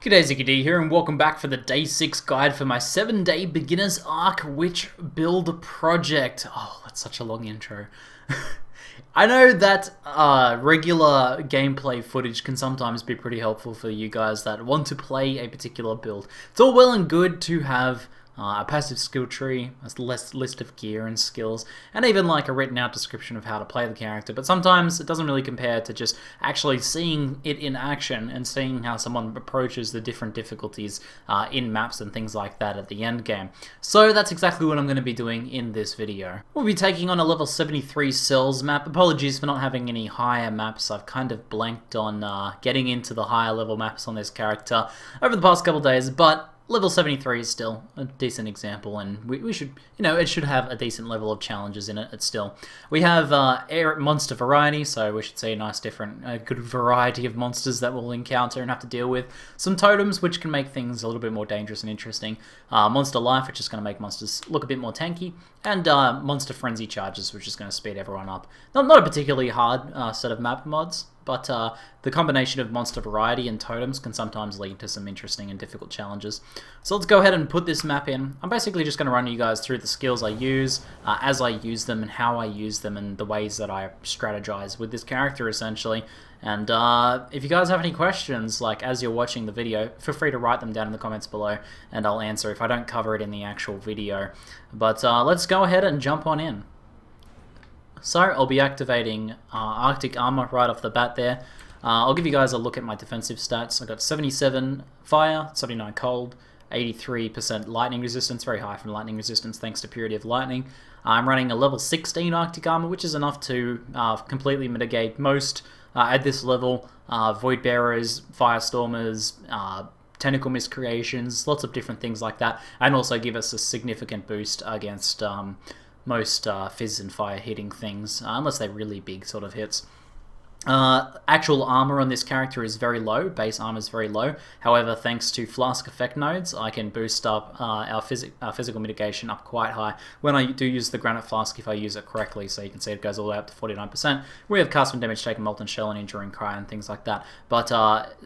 G'day, ZiggyD here, and welcome back for the Day 6 guide for my 7-day beginner's Arc Witch build project. Oh, that's such a long intro. I know that regular gameplay footage can sometimes be pretty helpful for you guys that want to play a particular build. It's all well and good to have a passive skill tree, a list of gear and skills, and even like a written out description of how to play the character, but sometimes it doesn't really compare to just actually seeing it in action and seeing how someone approaches the different difficulties in maps and things like that at the end game. So that's exactly what I'm going to be doing in this video. We'll be taking on a level 73 cells map. Apologies for not having any higher maps. I've kind of blanked on getting into the higher level maps on this character over the past couple days, but level 73 is still a decent example, and we should, it should have a decent level of challenges in it. It's still. We have air monster variety, so we should see a nice good variety of monsters that we'll encounter and have to deal with. Some totems, which can make things a little bit more dangerous and interesting. Monster life, which is going to make monsters look a bit more tanky. And monster frenzy charges, which is going to speed everyone up. Not a particularly hard set of map mods, but the combination of monster variety and totems can sometimes lead to some interesting and difficult challenges. So let's go ahead and put this map in. I'm basically just going to run you guys through the skills I use, as I use them, and how I use them, and the ways that I strategize with this character, essentially. And if you guys have any questions, like as you're watching the video, feel free to write them down in the comments below, and I'll answer if I don't cover it in the actual video. But let's go ahead and jump on in. So I'll be activating Arctic Armor right off the bat there. I'll give you guys a look at my defensive stats. I got 77 fire, 79 cold, 83% lightning resistance, very high from lightning resistance thanks to Purity of Lightning. I'm running a level 16 Arctic Armor, which is enough to completely mitigate most, at this level, Void Bearers, Firestormers, Tentacle Miscreations, lots of different things like that, and also give us a significant boost against most fizz and fire hitting things, unless they're really big sort of hits. Actual armor on this character is very low, base armor is very low. However, thanks to flask effect nodes, I can boost up our physical mitigation up quite high when I do use the granite flask if I use it correctly. So you can see it goes all the way up to 49%. We have cast from damage taken, molten shell, and enduring cry and things like that. But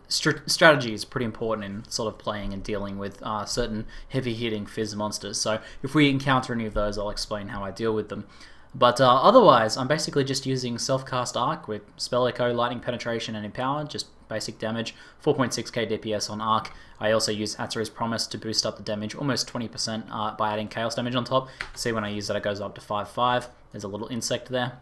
strategy is pretty important in sort of playing and dealing with certain heavy hitting fizz monsters. So if we encounter any of those, I'll explain how I deal with them. But otherwise, I'm basically just using Self-Cast Arc with Spell Echo, Lightning Penetration, and Empower, just basic damage, 4.6k DPS on Arc. I also use Atzer's Promise to boost up the damage, almost 20% by adding Chaos damage on top. See, when I use that, it goes up to 5/5. There's a little insect there.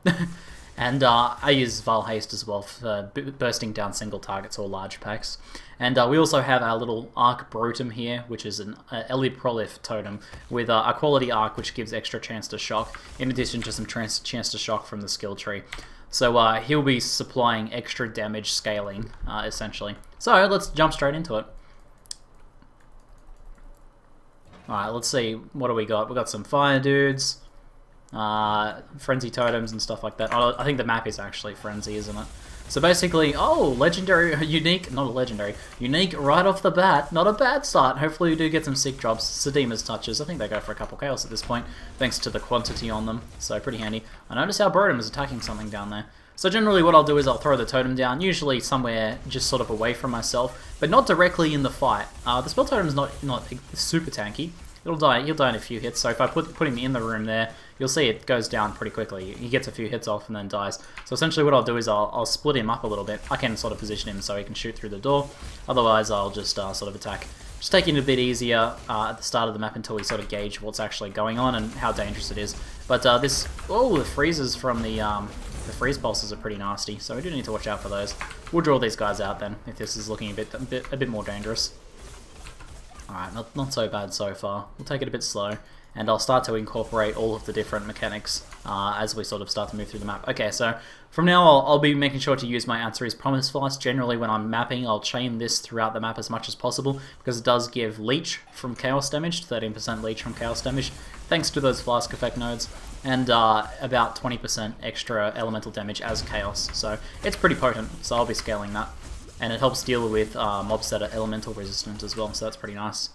And I use Vile Haste as well for bursting down single targets or large packs. And we also have our little Arc Brotum here, which is an Ellie Prolif totem with a quality Arc, which gives extra chance to shock, in addition to some chance to shock from the skill tree. So he'll be supplying extra damage scaling, essentially. So let's jump straight into it. Alright, let's see, what do we got? We got some fire dudes, frenzy totems and stuff like that. Oh, I think the map is actually frenzy, isn't it? So basically, legendary, unique, not a legendary, unique right off the bat, not a bad start. Hopefully we do get some sick drops. Sedima's touches, I think they go for a couple chaos at this point, thanks to the quantity on them, so pretty handy. I notice how Brotum is attacking something down there. So generally what I'll do is I'll throw the totem down, usually somewhere just sort of away from myself, but not directly in the fight. The spell totem is not super tanky. He'll die in a few hits, so if I put him in the room there, you'll see it goes down pretty quickly. He gets a few hits off and then dies. So essentially what I'll do is I'll split him up a little bit. I can sort of position him so he can shoot through the door. Otherwise I'll just sort of attack. Just taking it a bit easier at the start of the map until we sort of gauge what's actually going on and how dangerous it is. But the freezes from the freeze pulses are pretty nasty, so we do need to watch out for those. We'll draw these guys out then, if this is looking a bit more dangerous. Alright, not so bad so far. We'll take it a bit slow, and I'll start to incorporate all of the different mechanics as we sort of start to move through the map. Okay, so from now I'll be making sure to use my Atzer's Promise Flask. Generally when I'm mapping, I'll chain this throughout the map as much as possible, because it does give leech from chaos damage, 13% leech from chaos damage, thanks to those flask effect nodes, and about 20% extra elemental damage as chaos. So it's pretty potent, so I'll be scaling that. And it helps deal with mobs that are elemental resistant as well, so that's pretty nice.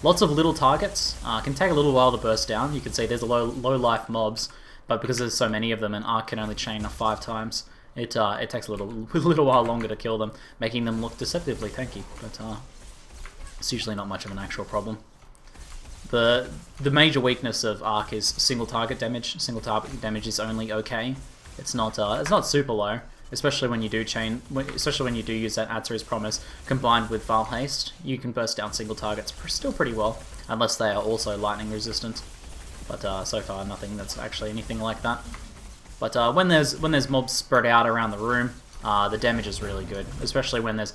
Lots of little targets. Can take a little while to burst down. You can see there's a low life mobs, but because there's so many of them and Arc can only chain 5 times, it takes a little while longer to kill them, making them look deceptively tanky. But It's usually not much of an actual problem. The major weakness of Arc is single target damage. Single target damage is only okay. It's not super low, especially when you do use that Atzer's Promise combined with Val Haste. You can burst down single targets still pretty well, unless they are also lightning resistant. But so far nothing that's actually anything like that. But when there's mobs spread out around the room, the damage is really good, especially when there's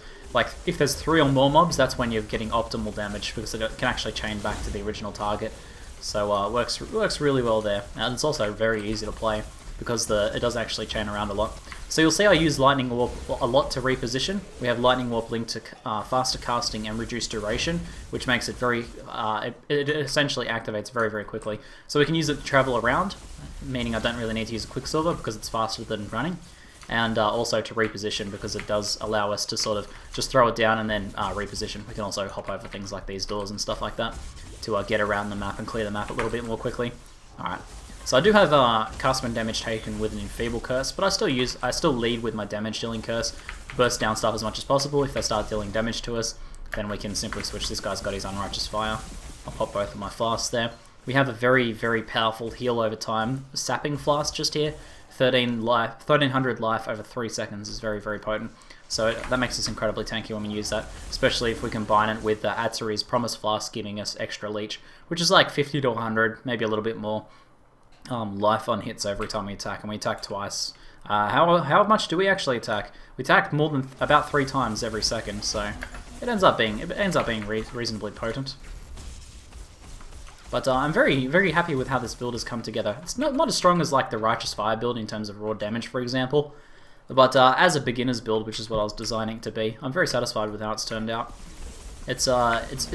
if there's 3 or more mobs, that's when you're getting optimal damage because it can actually chain back to the original target. So it works really well there, and it's also very easy to play because it does actually chain around a lot. So you'll see I use Lightning Warp a lot to reposition. We have Lightning Warp linked to faster casting and reduced duration, which makes it very it essentially activates very quickly. So we can use it to travel around, meaning I don't really need to use a Quicksilver because it's faster than running. And also to reposition because it does allow us to sort of just throw it down and then reposition. We can also hop over things like these doors and stuff like that to get around the map and clear the map a little bit more quickly. Alright, so I do have cast when damage taken with an Enfeeble Curse, but I still lead with my damage dealing curse, burst down stuff as much as possible. If they start dealing damage to us, then we can simply switch. This guy's got his Unrighteous Fire. I'll pop both of my flasks there. We have a very powerful heal over time sapping flask just here. 1300 life over 3 seconds is very potent. So that makes us incredibly tanky when we use that, especially if we combine it with the Atzer's Promise Flask giving us extra leech, which is like 50 to 100, maybe a little bit more life on hits every time we attack, and we attack twice. How much do we actually attack? We attack more than about 3 times every second, so it ends up being reasonably potent. But I'm very happy with how this build has come together. It's not as strong as like the Righteous Fire build in terms of raw damage, for example. But as a beginner's build, which is what I was designing it to be, I'm very satisfied with how it's turned out. It's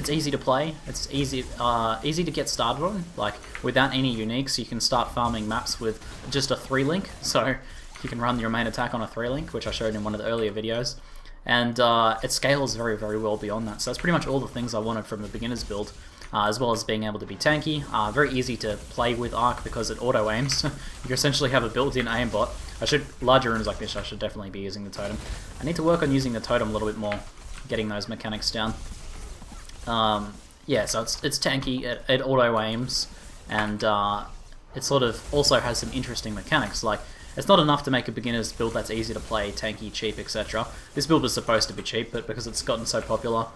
easy to play. It's easy to get started on. Like without any uniques, you can start farming maps with just a 3-link. So you can run your main attack on a 3-link, which I showed in one of the earlier videos. And it scales very well beyond that. So that's pretty much all the things I wanted from a beginner's build. As well as being able to be tanky, very easy to play with Arc because it auto-aims. You essentially have a built-in aimbot. Larger rooms like this, I should definitely be using the totem. I need to work on using the totem a little bit more, getting those mechanics down. Yeah, so it's tanky, it auto-aims, and it sort of also has some interesting mechanics. Like, it's not enough to make a beginner's build that's easy to play, tanky, cheap, etc. This build was supposed to be cheap, but because it's gotten so popular,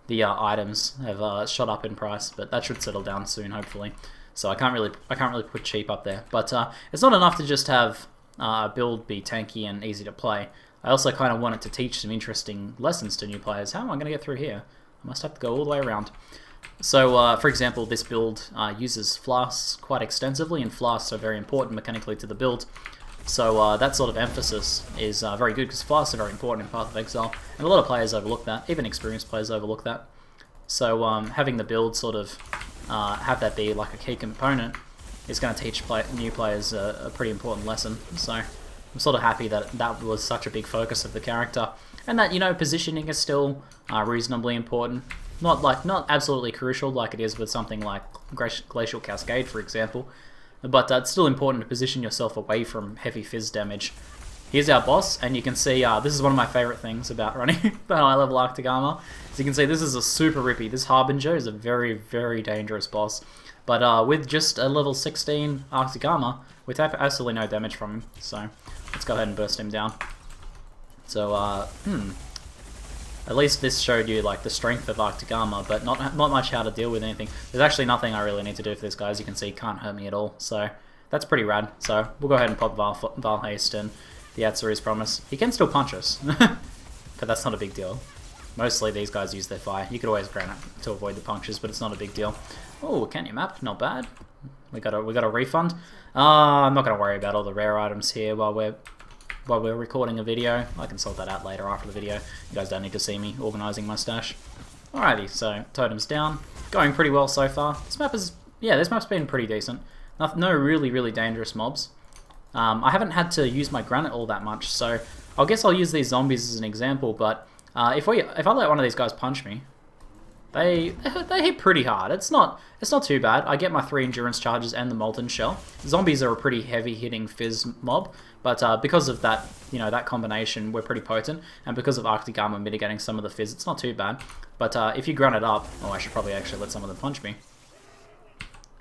the items have shot up in price, but that should settle down soon, hopefully. So I can't really put cheap up there. But it's not enough to just have a build be tanky and easy to play. I also kind of wanted to teach some interesting lessons to new players. How am I going to get through here? I must have to go all the way around. So, for example, this build uses flasks quite extensively, and flasks are very important mechanically to the build. So that sort of emphasis is very good because flasks are very important in Path of Exile, and a lot of players overlook that, even experienced players overlook that. So having the build sort of have that be like a key component is going to teach new players a pretty important lesson. So I'm sort of happy that that was such a big focus of the character, and that, you know, positioning is still reasonably important. Not absolutely crucial like it is with something like Glacial Cascade, for example. But it's still important to position yourself away from heavy fizz damage. Here's our boss, and you can see this is one of my favourite things about running the high level Arctic Armor. As you can see, this is a super rippy. This Harbinger is a very dangerous boss. But with just a level 16 Arctic Armor, we take absolutely no damage from him. So let's go ahead and burst him down. So at least this showed you like the strength of Arctic Armor, but not much how to deal with anything. There's actually nothing I really need to do for this guy. As you can see, he can't hurt me at all. So that's pretty rad. So we'll go ahead and pop Val Haste and the Atzer's Promise. He can still punch us, but that's not a big deal. Mostly these guys use their fire. You could always grant it to avoid the punctures, but it's not a big deal. Oh, Canyon Map, not bad. We got a refund. I'm not going to worry about all the rare items here while we're recording a video. I can sort that out later after the video. You guys don't need to see me organising my stash. Alrighty, so totems down. Going pretty well so far. This map's been pretty decent. No really dangerous mobs. I haven't had to use my granite all that much, so I guess I'll use these zombies as an example, but if I let one of these guys punch me, they hit pretty hard. It's not too bad. I get my 3 endurance charges and the molten shell. Zombies are a pretty heavy hitting fizz mob, but because of that, that combination, we're pretty potent. And because of Arctic Armor mitigating some of the fizz, it's not too bad. But if you grunt it up, I should probably actually let some of them punch me.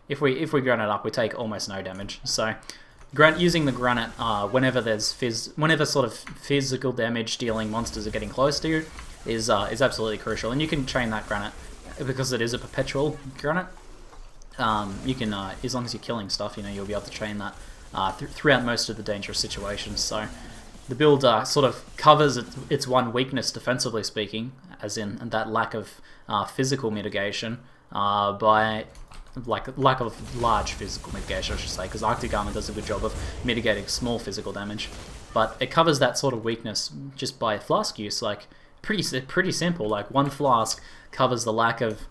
If we grunt it up, we take almost no damage. So using the granite whenever sort of physical damage dealing monsters are getting close to you is absolutely crucial. And you can chain that granite because it is a perpetual granite. You can as long as you're killing stuff, you'll be able to chain that throughout most of the dangerous situations. So the build sort of covers its one weakness defensively speaking, as in that lack of physical mitigation by lack of large physical mitigation, I should say, because Arctic Armor does a good job of mitigating small physical damage. But it covers that sort of weakness just by flask use, like pretty simple. Like 1 flask covers the lack of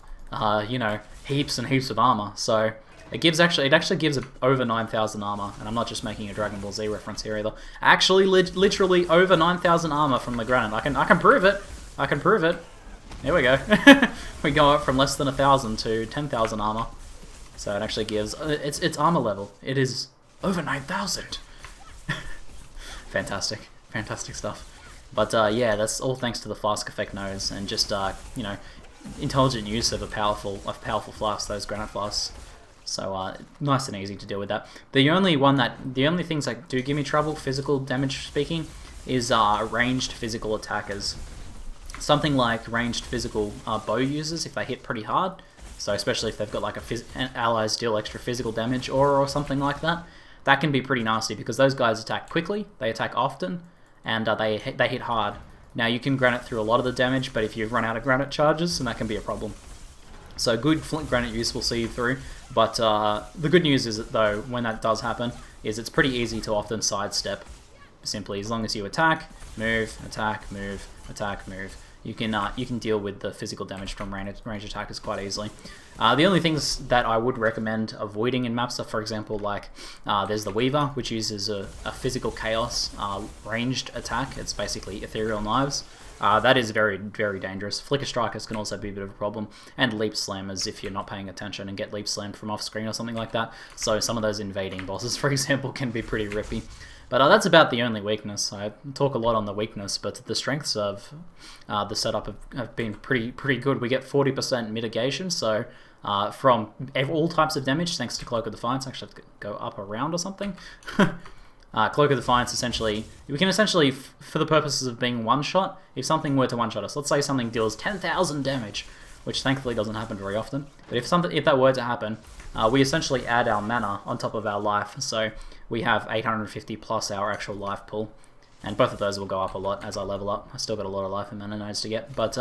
heaps and heaps of armor. So it actually gives over 9,000 armor, and I'm not just making a Dragon Ball Z reference here either. Actually, literally over 9,000 armor from the granite. I can prove it. I can prove it. There we go. We go up from less than 1,000 to 10,000 armor. So it actually gives its armor level. It is over 9,000. Fantastic stuff. But yeah, that's all thanks to the flask effect nose and just intelligent use of powerful flasks, those granite flasks. So nice and easy to deal with that. The only things that do give me trouble, physical damage speaking, is ranged physical attackers. Something like ranged physical bow users, if they hit pretty hard. So especially if they've got like allies deal extra physical damage or something like that, that can be pretty nasty because those guys attack quickly, they attack often, and they hit hard. Now you can granite through a lot of the damage, but if you run out of granite charges, then that can be a problem. So good flint granite use will see you through, but the good news is that though, when that does happen, is it's pretty easy to often sidestep. Simply, as long as you attack, move, attack, move, attack, move. You can deal with the physical damage from range attackers quite easily. The only things that I would recommend avoiding in maps are, for example, like there's the Weaver, which uses a physical chaos ranged attack. It's basically ethereal knives. That is very, very dangerous. Flicker strikers can also be a bit of a problem, and leap slammers if you're not paying attention and get leap slammed from off screen or something like that. So some of those invading bosses, for example, can be pretty rippy. But that's about the only weakness. I talk a lot on the weakness, but the strengths of the setup have been pretty good. We get 40% mitigation, so from all types of damage, thanks to Cloak of Defiance. Actually, I have to go up a round or something. Cloak of Defiance, we can essentially, for the purposes of being one-shot, if something were to one-shot us, let's say something deals 10,000 damage, which thankfully doesn't happen very often, but if that were to happen, we essentially add our mana on top of our life, so we have 850 plus our actual life pool, and both of those will go up a lot as I level up. I still got a lot of life and mana nodes to get, but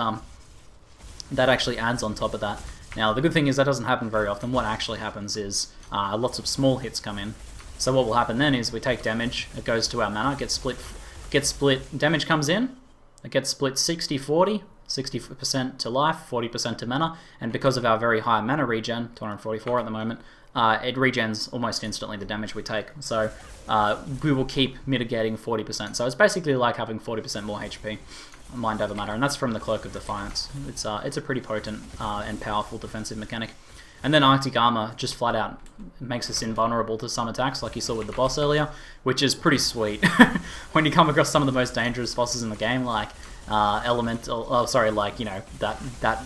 that actually adds on top of that. Now the good thing is that doesn't happen very often. What actually happens is lots of small hits come in. So what will happen then is we take damage, it goes to our mana, gets split, damage comes in, it gets split 60-40, 60% to life, 40% to mana, and because of our very high mana regen, 244 at the moment, it regens almost instantly the damage we take. So we will keep mitigating 40%. So it's basically like having 40% more HP, mind over matter, and that's from the Cloak of Defiance. It's a pretty potent and powerful defensive mechanic. And then Arctic Armor just flat out makes us invulnerable to some attacks, like you saw with the boss earlier, which is pretty sweet. When you come across some of the most dangerous bosses in the game, like that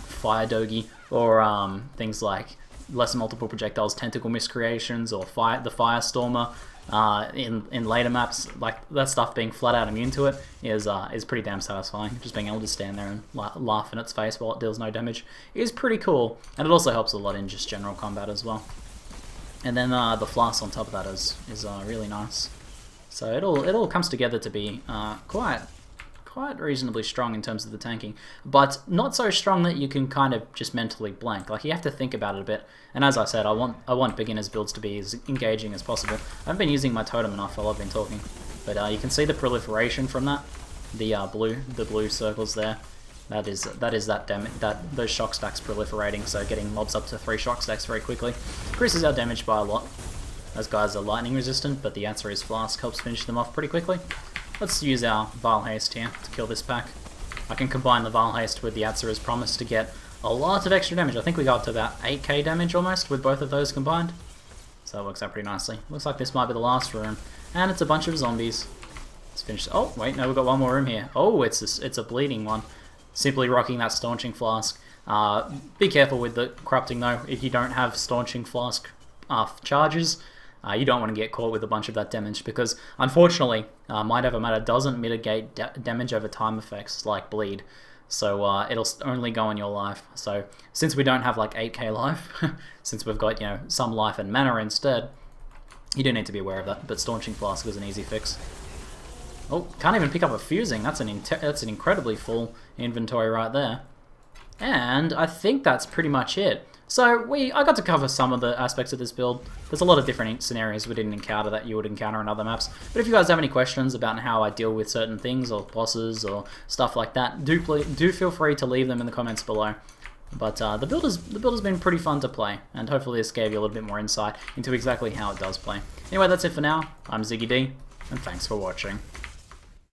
Fire Dogi, or things like lesser multiple projectiles, tentacle miscreations, or the Firestormer. In later maps, like that stuff being flat out immune to it is pretty damn satisfying. Just being able to stand there and laugh in its face while it deals no damage is pretty cool, and it also helps a lot in just general combat as well. And then the flask on top of that is really nice. So it all comes together to be quite reasonably strong in terms of the tanking, but not so strong that you can kind of just mentally blank. Like, you have to think about it a bit. And as I said, I want beginners builds to be as engaging as possible. I haven't been using my totem enough while I've been talking, but you can see the proliferation from that. The blue circles there. That is those shock stacks proliferating. So getting mobs up to 3 shock stacks very quickly increases our damage by a lot. Those guys are lightning resistant, but the answer is Flask helps finish them off pretty quickly. Let's use our Vile Haste here to kill this pack. I can combine the Vile Haste with the Atzera's Promise to get a lot of extra damage. I think we got up to about 8k damage almost with both of those combined. So that works out pretty nicely. Looks like this might be the last room. And it's a bunch of zombies. Let's finish. Oh, wait, no, we've got one more room here. Oh, it's a bleeding one. Simply rocking that Staunching Flask. Be careful with the corrupting though. If you don't have Staunching Flask charges, you don't want to get caught with a bunch of that damage because, unfortunately, Might Over Matter doesn't mitigate damage over time effects like bleed. So it'll only go on your life. So since we don't have like 8k life, since we've got, you know, some life and mana instead, you do need to be aware of that. But Staunching Flask is an easy fix. Oh, can't even pick up a fusing. That's an incredibly full inventory right there. And I think that's pretty much it. So I got to cover some of the aspects of this build. There's a lot of different scenarios we didn't encounter that you would encounter in other maps. But if you guys have any questions about how I deal with certain things or bosses or stuff like that, do feel free to leave them in the comments below. But the build has been pretty fun to play, and hopefully this gave you a little bit more insight into exactly how it does play. Anyway, that's it for now. I'm ZiggyD, and thanks for watching.